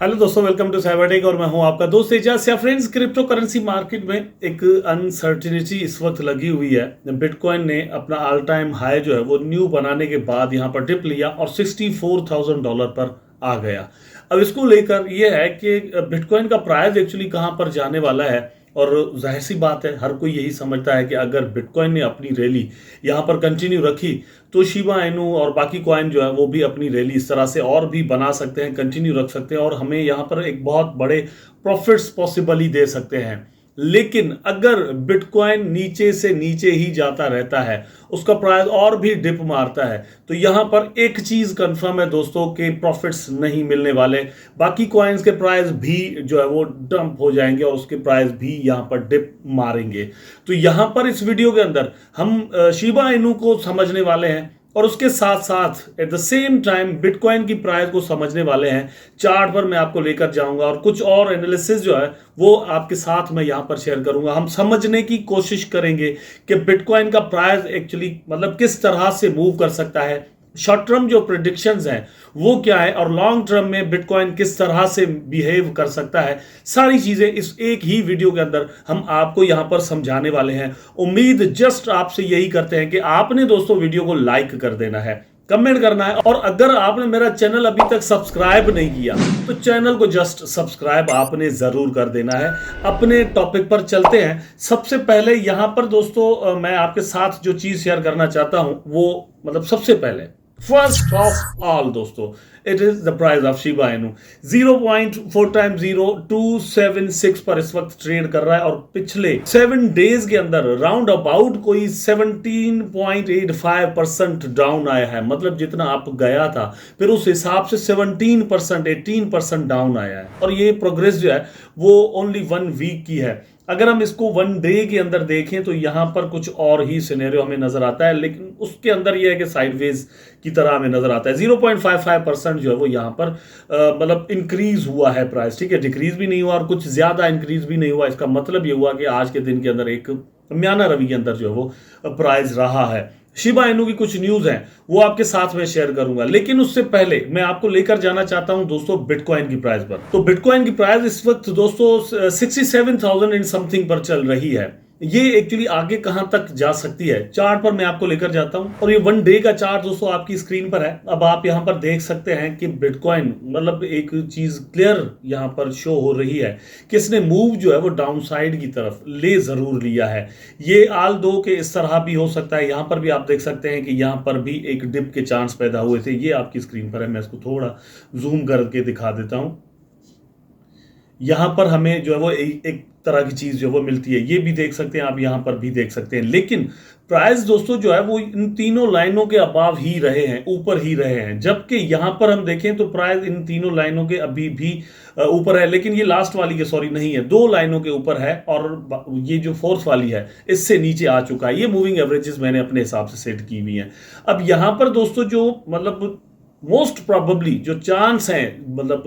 Hello दोस्तों, welcome to Cybertech और मैं हूं आपका दोस्त एजाज। या फ्रेंड्स, क्रिप्टो करेंसी मार्केट में एक अनसर्टिनिटी इस वक्त लगी हुई है। बिटकॉइन ने अपना ऑल टाइम हाई जो है वो न्यू बनाने के बाद यहां पर डिप लिया और $64,000 पर आ गया। अब इसको लेकर यह है कि बिटकॉइन का प्राइस एक्चुअली कहां पर जाने वाला है। और जाहिर सी बात है, हर कोई यही समझता है कि अगर बिटकॉइन ने अपनी रैली यहाँ पर कंटिन्यू रखी तो शिबा इनू और बाकी कॉइन जो है वो भी अपनी रैली इस तरह से और भी बना सकते हैं, कंटिन्यू रख सकते हैं और हमें यहाँ पर एक बहुत बड़े प्रॉफिट्स पॉसिबली दे सकते हैं। लेकिन अगर बिटकॉइन नीचे से नीचे ही जाता रहता है, उसका प्राइस और भी डिप मारता है, तो यहां पर एक चीज कंफर्म है दोस्तों कि प्रॉफिट्स नहीं मिलने वाले। बाकी कॉइन्स के प्राइस भी जो है वो डंप हो जाएंगे और उसके प्राइस भी यहां पर डिप मारेंगे। तो यहां पर इस वीडियो के अंदर हम शिबा इनू को समझने वाले हैं और उसके साथ साथ at the same time bitcoin की प्राइस को समझने वाले हैं। चार्ट पर मैं आपको लेकर जाऊंगा और कुछ और एनालिसिस जो है वो आपके साथ मैं यहां पर शेयर करूंगा। हम समझने की कोशिश करेंगे कि बिटकॉइन का प्राइस एक्चुअली मतलब किस तरह से मूव कर सकता है, शॉर्ट टर्म जो प्रिडिक्शंस हैं वो क्या है और लॉन्ग टर्म में बिटकॉइन किस तरह से बिहेव कर सकता है। सारी चीजें इस एक ही वीडियो के अंदर हम आपको यहां पर समझाने वाले हैं। उम्मीद जस्ट आपसे यही करते हैं कि आपने दोस्तों वीडियो को लाइक कर देना है, कमेंट करना है और अगर आपने मेरा चैनल अभी तक सब्सक्राइब नहीं किया तो चैनल को जस्ट सब्सक्राइब आपने जरूर कर देना है। अपने टॉपिक पर चलते हैं। सबसे पहले यहां पर दोस्तों मैं आपके साथ जो चीज शेयर करना चाहता हूं वो मतलब सबसे पहले फर्स्ट ऑफ ऑल दोस्तों, it is the price of Shiba Inu. 0.4 time 0.276 पर इस वक्त ट्रेड कर रहा है और पिछले 7 डेज के अंदर राउंड अबाउट कोई 17.85% डाउन आया है। मतलब जितना आप गया था फिर उस हिसाब से 17% 18% डाउन आया है और ये प्रोग्रेस जो है वो ओनली 1 वीक की है। अगर हम इसको 1 डे के अंदर देखें तो यहां पर कुछ और ही सिनेरियो हमें नजर आता है, लेकिन उसके अंदर यह है कि साइडवेज की तरह हमें नजर आता है। 0.55% जो है वो यहां पर मतलब इंक्रीज हुआ है प्राइस, ठीक है, डिक्रीज भी नहीं हुआ और कुछ ज्यादा इंक्रीज भी नहीं हुआ। इसका मतलब यह हुआ कि आज के दिन के अंदर एक म्याना रवि के अंदर जो है वो प्राइस रहा है। शिबा इनू की कुछ न्यूज हैं वो आपके साथ में शेयर करूंगा, लेकिन उससे पहले मैं आपको लेकर जाना चाहता हूं दोस्तों बिटकॉइन की प्राइस पर। तो बिटकॉइन की प्राइस इस वक्त दोस्तों 67,000 इन समथिंग पर चल रही है। ये एक्चुअली आगे कहां तक जा सकती है, चार्ट पर मैं आपको लेकर जाता हूं और ये 1 डे का चार्ट दोस्तों आपकी स्क्रीन पर है। अब आप यहां पर देख सकते हैं कि बिटकॉइन मतलब एक चीज क्लियर यहां पर शो हो रही है कि इसने मूव जो है वो डाउन साइड की तरफ ले जरूर लिया है। ये आल दो के इस तरह भी हो सकता है, यहां पर भी आप देख सकते हैं कि यहां पर भी एक डिप के चांस पैदा हुए थे। ये आपकी स्क्रीन पर है, मैं इसको थोड़ा जूम करके दिखा देता हूं। यहां पर हमें जो है वो एक तरह की चीज जो है वो मिलती है, ये भी देख सकते हैं आप, यहां पर भी देख सकते हैं। लेकिन प्राइस दोस्तों जो है वो इन तीनों लाइनों के अबाव ही रहे हैं, ऊपर ही रहे हैं। जबकि यहां पर हम देखें तो प्राइस इन तीनों लाइनों के अभी भी ऊपर है, लेकिन ये लास्ट वाली के सॉरी नहीं है, 2 लाइनों के ऊपर है और ये जो फोर्थ वाली है इससे नीचे आ चुका है। ये मूविंग एवरेजेस मैंने अपने हिसाब से सेट की हुई हैं। अब यहां पर दोस्तों जो मतलब मोस्ट प्रोबेबली जो चांस है मतलब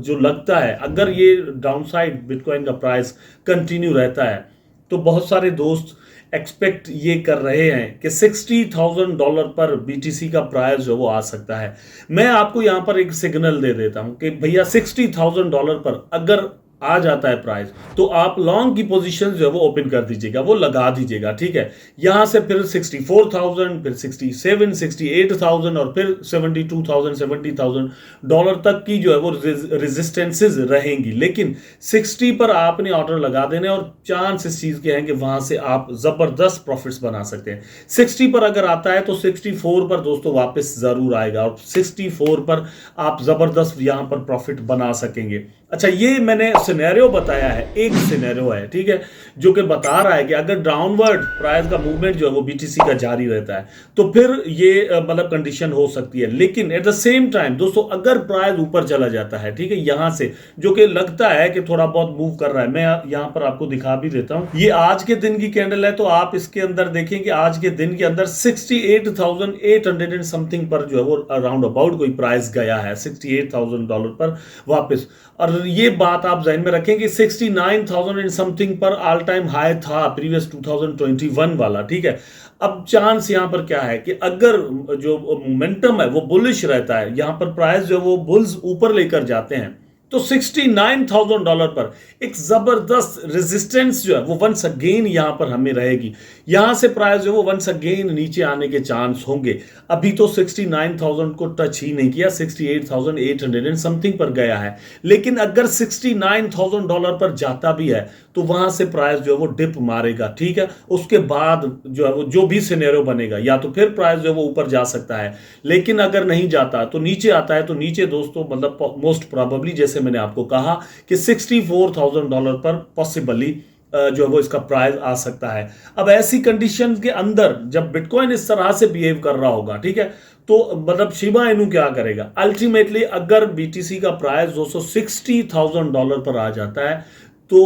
जो लगता है, अगर ये डाउनसाइड बिटकॉइन का प्राइस कंटिन्यू रहता है तो बहुत सारे दोस्त एक्सपेक्ट ये कर रहे हैं कि $60,000 पर बीटीसी का प्राइस जो वो आ सकता है। मैं आपको यहां पर एक सिग्नल दे देता हूं कि भैया $60,000 पर अगर आ जाता है प्राइस तो आप लॉन्ग की पोजीशन जो है वो ओपन कर दीजिएगा, वो लगा दीजिएगा, ठीक है। यहां से फिर 64,000, फिर 67, 68,000 और फिर 72,000 $70,000 तक की जो है वो रेजिस्टेंसेस रहेंगी। लेकिन 60 पर आपने ऑर्डर लगा देने और चांस इस चीज के हैं कि वहां से आप जबरदस्त प्रॉफिट्स बना सकते हैं। 60 पर अगर आता है तो 64 पर दोस्तों वापस जरूर आएगा और 64 पर आप जबरदस्त यहां पर प्रॉफिट बना सकेंगे। अच्छा, ये मैंने सिनेरियो बताया है, एक सिनेरियो है, ठीक है, जो कि बता रहा है कि अगर डाउनवर्ड प्राइस का मूवमेंट जो है वो बीटीसी का जारी रहता है तो फिर ये मतलब कंडीशन हो सकती है। लेकिन एट द सेम टाइम दोस्तों अगर प्राइस ऊपर चला जाता है, ठीक है, यहां से जो कि लगता है कि थोड़ा बहुत मूव कर रहा है, मैं यहां पर आपको दिखा भी देता हूं। ये आज के दिन की कैंडल है तो आप इसके अंदर देखें कि आज के दिन के अंदर 68,800 एंड समथिंग पर जो है वो अराउंड अबाउट कोई प्राइस गया है, $68,000 पर वापस। और ये बात आप ध्यान में रखें कि 69,000 एंड समथिंग पर ऑल टाइम हाई था प्रीवियस 2021 वाला, ठीक है। अब चांस यहां पर क्या है कि अगर जो मोमेंटम है वो बुलिश रहता है, यहां पर प्राइस जो वो बुल्स ऊपर लेकर जाते हैं तो $69,000 पर एक जबरदस्त रेजिस्टेंस जो है वो वंस अगेन यहां पर हमें रहेगी। यहां से प्राइस जो है वो वंस अगेन नीचे आने के चांस होंगे। अभी तो 69,000 को टच ही नहीं किया, 68,800 एंड समथिंग पर गया है। लेकिन अगर $69,000 पर जाता भी है तो वहां से प्राइस जो है वो डिप मारेगा, ठीक है। उसके बाद जो है वो जो भी सिनेरियो बनेगा, या तो फिर प्राइस जो है वो ऊपर जा सकता है, लेकिन अगर नहीं जाता तो नीचे आता है। तो नीचे दोस्तों मतलब मोस्ट प्रोबेबली जैसे मैंने आपको कहा कि $64,000 पर पॉसिबली जो है वो इसका प्राइस आ सकता है। अब ऐसी कंडीशन के अंदर जब बिटकॉइन इस तरह से बिहेव कर रहा होगा, ठीक है, तो मतलब शिबा इनू क्या करेगा अल्टीमेटली। अगर बीटीसी का प्राइस दोस्तों $60,000 पर आ जाता है तो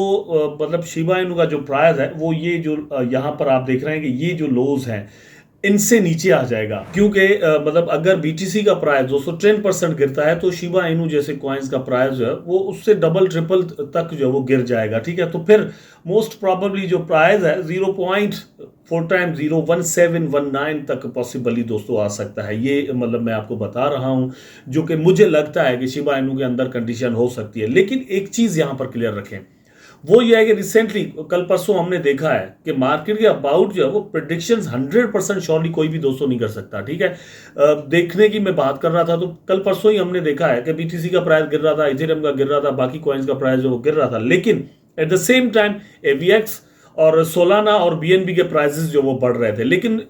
मतलब शिबा इनू का जो प्राइस है वो ये जो यहां पर आप देख रहे हैं कि ये जो लोज हैं इनसे नीचे आ जाएगा। क्योंकि मतलब अगर बीटीसी का प्राइस 210% गिरता है तो शिबा इनू जैसे कॉइन्स का प्राइस जो है वो उससे डबल ट्रिपल तक जो है वो गिर जाएगा, ठीक है। तो फिर मोस्ट प्रोबेबली जो प्राइस है 0.4 टाइम 0.1719 तक पॉसिबली दोस्तों आ सकता है। ये मतलब मैं आपको बता रहा हूं जो कि मुझे लगता है कि शिबा इनू के अंदर कंडीशन हो सकती है। लेकिन एक चीज यहां पर क्लियर रखें, वो ये है कि रिसेंटली कल परसों हमने देखा है कि मार्केट के अबाउट जो है वो प्रिडिक्शंस 100% श्योरली कोई भी दोस्तों नहीं कर सकता, ठीक है। देखने की मैं बात कर रहा था तो कल परसों ही हमने देखा है कि बीटीसी का प्राइस गिर रहा था, इथेरियम का गिर रहा था, बाकी कॉइन्स का प्राइस जो वो गिर रहा था। लेकिन एट द सेम टाइम एवीएक्स और सोलाना और बीएनबी के प्राइसेस जो वो बढ़ रहे थे। लेकिन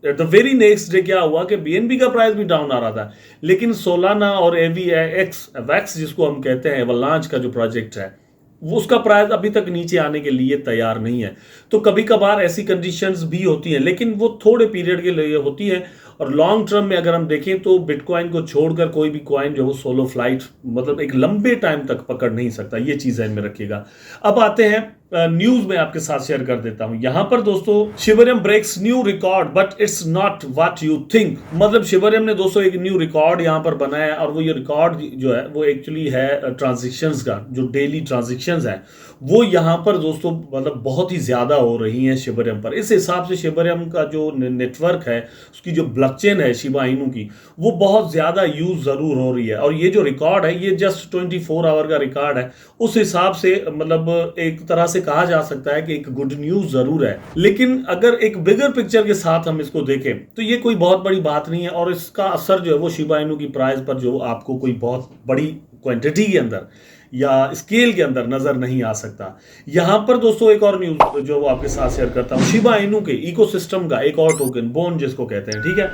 at the very next day क्या हुआ कि बीएनबी का प्राइस भी डाउन आ रहा था, लेकिन सोलाना और एवीएक्स वैक्स जिसको हम कहते हैं एवलांच का जो प्रोजेक्ट है वो उसका प्राइस अभी तक नीचे आने के लिए तैयार नहीं है। तो कभी कभार ऐसी कंडीशंस भी होती हैं, लेकिन वो थोड़े पीरियड के लिए होती है। और लॉन्ग टर्म में अगर हम देखें तो बिटकॉइन को छोड़कर कोई भी कॉइन जो है सोलो फ्लाइट मतलब एक लंबे टाइम तक पकड़ नहीं सकता, ये चीज ध्यान में रखिएगा। अब आते हैं न्यूज में आपके साथ शेयर कर देता हूं। यहां पर दोस्तों Shivarium breaks new record but it's not what you think. मतलब शिवरियम ने दोस्तों एक न्यू रिकॉर्ड यहां पर बनाया और वो ये रिकॉर्ड जो है वो एक्चुअली है ट्रांजैक्शंस का, जो डेली ट्रांजैक्शंस है वो यहां पर दोस्तों मतलब बहुत ही ज्यादा हो रही हैं शिवरियम पर। इस हिसाब से शिवरियम का जो नेटवर्क है उसकी जो ब्लॉकचेन है शिबा इनू की वो बहुत ज्यादा यूज जरूर हो रही है। और ये जो रिकॉर्ड है ये जस्ट 24 आवर का रिकॉर्ड है। उस हिसाब से मतलब एक तरह से कहा जा सकता है कि एक गुड न्यूज जरूर है। लेकिन अगर एक बिगर पिक्चर के साथ हम इसको देखें तो ये कोई बहुत बड़ी बात नहीं है और इसका असर जो है वो शिबा इनू की प्राइस पर जो आपको कोई बहुत बड़ी क्वांटिटी के अंदर या स्केल के अंदर नजर नहीं आ सकता। यहां पर दोस्तों एक और न्यूज जो वो आपके साथ शेयर करता हूं, शिबा इनू के इकोसिस्टम का एक और टोकन बोन जिसको कहते हैं, ठीक है,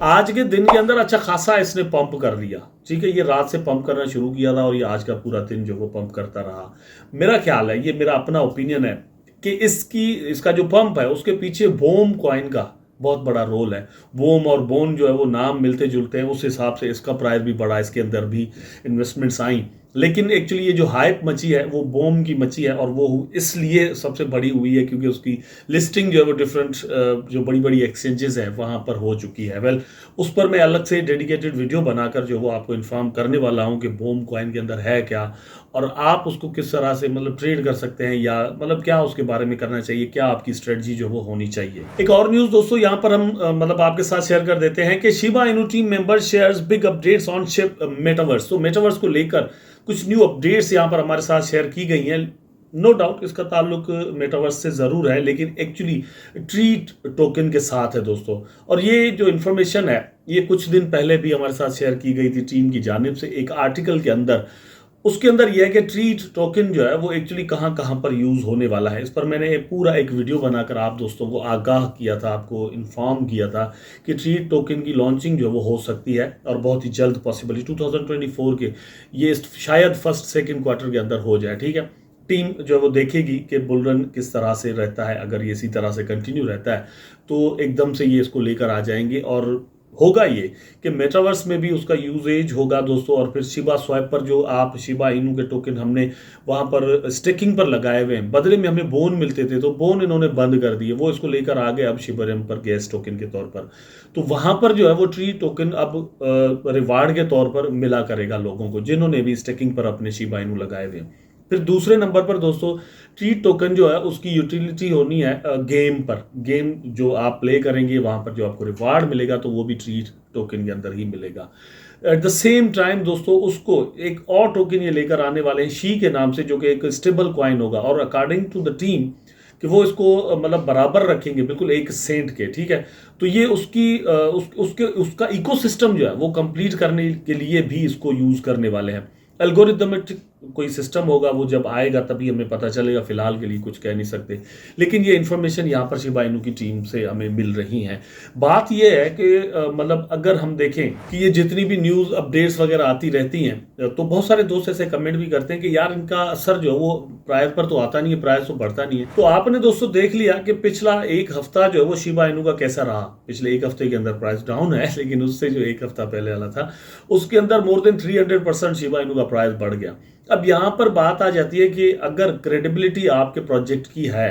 आज के दिन के अंदर अच्छा खासा इसने पंप कर दिया, ठीक है। ये रात से पंप करना शुरू किया था और ये आज का पूरा दिन जो वो पंप करता रहा। मेरा ख्याल है, ये मेरा अपना ओपिनियन है कि इसका जो पंप है उसके पीछे बोम कॉइन का बहुत बड़ा रोल है। बोम और बोन जो है वो नाम मिलते जुलते हैं, उस हिसाब से इसका प्राइस भी बढ़ा, इसके अंदर भी इन्वेस्टमेंट्स आई। लेकिन एक्चुअली ये जो हाइप मची है वो बोम की मची है और वो इसलिए सबसे बड़ी हुई है क्योंकि उसकी लिस्टिंग जो है वो डिफरेंट जो बड़ी बड़ी एक्सचेंजेस हैं वहां पर हो चुकी है। वेल उस पर मैं अलग से डेडिकेटेड वीडियो बनाकर जो वो आपको इन्फॉर्म करने वाला हूं कि बोम कॉइन के अंदर है क्या और आप उसको किस तरह से मतलब ट्रेड कर सकते हैं या मतलब क्या उसके बारे में करना चाहिए, क्या आपकी स्ट्रेटजी जो वो होनी चाहिए। एक और न्यूज दोस्तों यहाँ पर हम मतलब आपके साथ शेयर कर देते हैं कि Shiba Inu team member shares big updates on metaverse. तो मेटावर्स को लेकर कुछ न्यू अपडेट्स यहां पर हमारे साथ शेयर की गई हैं। नो डाउट इसका ताल्लुक मेटावर्स से जरूर है, लेकिन एक्चुअली ट्रीट टोकन के साथ है दोस्तों। और ये जो इंफॉर्मेशन है ये कुछ दिन पहले भी हमारे साथ शेयर की गई थी टीम की जानिब से एक आर्टिकल के अंदर। उसके अंदर यह है कि ट्रीट टोकन जो है वो एक्चुअली कहाँ कहाँ पर यूज होने वाला है। इस पर मैंने पूरा एक वीडियो बनाकर आप दोस्तों को आगाह किया था, आपको इन्फॉर्म किया था कि ट्रीट टोकन की लॉन्चिंग जो है वो हो सकती है और बहुत ही जल्द पॉसिबली 2024 के ये शायद फर्स्ट सेकेंड क्वार्टर के अंदर हो जाए, ठीक है। टीम जो है वो देखेगी कि बुलरन किस तरह से रहता है। अगर ये इसी तरह से कंटिन्यू रहता है तो एकदम से ये इसको लेकर आ जाएंगे और होगा ये कि मेटावर्स में भी उसका यूजेज होगा दोस्तों। और फिर शिबा स्वैप पर जो आप शिबा इनू के टोकन हमने वहां पर स्टेकिंग पर लगाए हुए हैं, बदले में हमें बोन मिलते थे तो बोन इन्होंने बंद कर दिए, वो इसको लेकर आ गए अब शिबरियम पर गैस टोकन के तौर पर। तो वहां पर जो है वो ट्री टोकन अब रिवार्ड के तौर पर मिला करेगा लोगों को जिन्होंने भी स्टेकिंग पर अपने शिबा इनू लगाए हुए हैं। फिर दूसरे नंबर पर दोस्तों ट्री टोकन जो है उसकी यूटिलिटी होनी है गेम पर। गेम जो आप प्ले करेंगे वहां पर जो आपको रिवार्ड मिलेगा तो वो भी ट्री टोकन के अंदर ही मिलेगा। एट द सेम टाइम दोस्तों उसको एक और टोकन ये लेकर आने वाले हैं शी के नाम से, जो कि एक स्टेबल कॉइन होगा, और अकॉर्डिंग टू द टीम कि वो इसको मतलब बराबर रखेंगे बिल्कुल 1 सेंट के, ठीक है। तो ये उसका इकोसिस्टम जो है वो कंप्लीट करने के लिए भी इसको यूज करने वाले हैं। एल्गोरिथमिक कोई सिस्टम होगा, वो जब आएगा तभी हमें पता चलेगा, फिलहाल के लिए कुछ कह नहीं सकते। लेकिन ये इन्फॉर्मेशन यहाँ पर शिबा इनू की टीम से हमें मिल रही है। बात ये है कि मतलब अगर हम देखें कि ये जितनी भी न्यूज़ अपडेट्स वगैरह आती रहती हैं, तो बहुत सारे दोस्त ऐसे कमेंट भी करते हैं कि यार इनका असर जो है वो प्राइस पर तो आता नहीं है, प्राइस तो बढ़ता नहीं है। तो आपने दोस्तों देख लिया कि पिछला एक हफ्ता जो है वो शिबा इनू का कैसा रहा। पिछले एक हफ्ते के अंदर प्राइस डाउन है, लेकिन उससे जो एक हफ्ता पहले वाला था उसके अंदर मोर देन 300% शिबा इनू का प्राइस बढ़ गया। अब यहां पर बात आ जाती है कि अगर क्रेडिबिलिटी आपके प्रोजेक्ट की है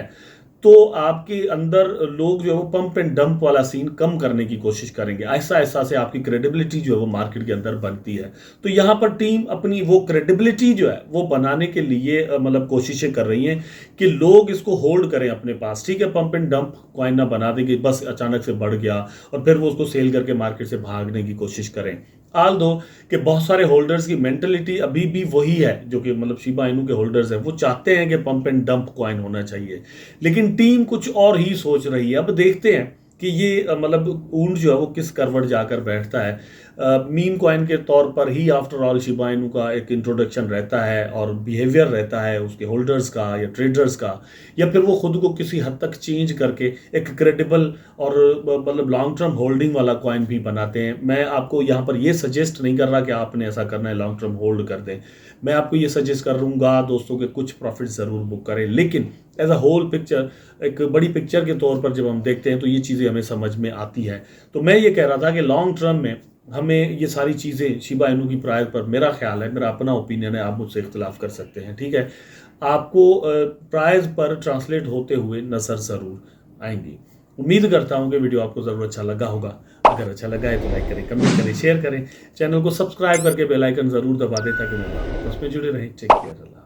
तो आपके अंदर लोग जो है वो पंप एंड डंप वाला सीन कम करने की कोशिश करेंगे। ऐसा ऐसा से आपकी क्रेडिबिलिटी जो है वो मार्केट के अंदर बनती है। तो यहां पर टीम अपनी वो क्रेडिबिलिटी जो है वो बनाने के लिए मतलब कोशिशें कर रही हैं कि लोग इसको होल्ड करें अपने पास, ठीक है। पंप एंड डंप कॉइन ना बना देंगे बस अचानक से बढ़ गया और फिर वो उसको सेल करके मार्केट से भागने की कोशिश करें। आल दो कि बहुत सारे होल्डर्स की मेंटेलिटी अभी भी वही है, जो कि मतलब शिबा इनू के होल्डर्स हैं, वो चाहते हैं कि पंप एंड डंप कॉइन होना चाहिए, लेकिन टीम कुछ और ही सोच रही है। अब देखते हैं कि ये मतलब ऊंट जो है वो किस करवट जाकर बैठता है। मीम कॉइन के तौर पर ही आफ्टर ऑल शिबा इनू का एक इंट्रोडक्शन रहता है और बिहेवियर रहता है उसके होल्डर्स का या ट्रेडर्स का, या फिर वो खुद को किसी हद तक चेंज करके एक क्रेडिबल और मतलब लॉन्ग टर्म होल्डिंग वाला कॉइन भी बनाते हैं। मैं आपको यहाँ पर ये सजेस्ट नहीं कर रहा कि आपने ऐसा करना है, लॉन्ग टर्म होल्ड कर दें। मैं आपको ये सजेस्ट करूँगा दोस्तों के कुछ प्रॉफिट ज़रूर बुक करें, लेकिन एज अ होल पिक्चर, एक बड़ी पिक्चर के तौर पर जब हम देखते हैं तो ये चीज़ें हमें समझ में आती है। तो मैं ये कह रहा था कि लॉन्ग टर्म में हमें ये सारी चीज़ें शिबा इनू की प्राइस पर, मेरा ख्याल है, मेरा अपना ओपिनियन है, आप मुझसे इख्तिलाफ कर सकते हैं, ठीक है, आपको प्राइस पर ट्रांसलेट होते हुए नज़र ज़रूर आएंगी। उम्मीद करता हूँ कि वीडियो आपको ज़रूर अच्छा लगा होगा। अगर अच्छा लगा है तो लाइक करें, कमेंट करें, शेयर करें, चैनल को सब्सक्राइब करके बेल आइकन ज़रूर दबा दें ताकि मैं आपस में जुड़े रहें। Take care.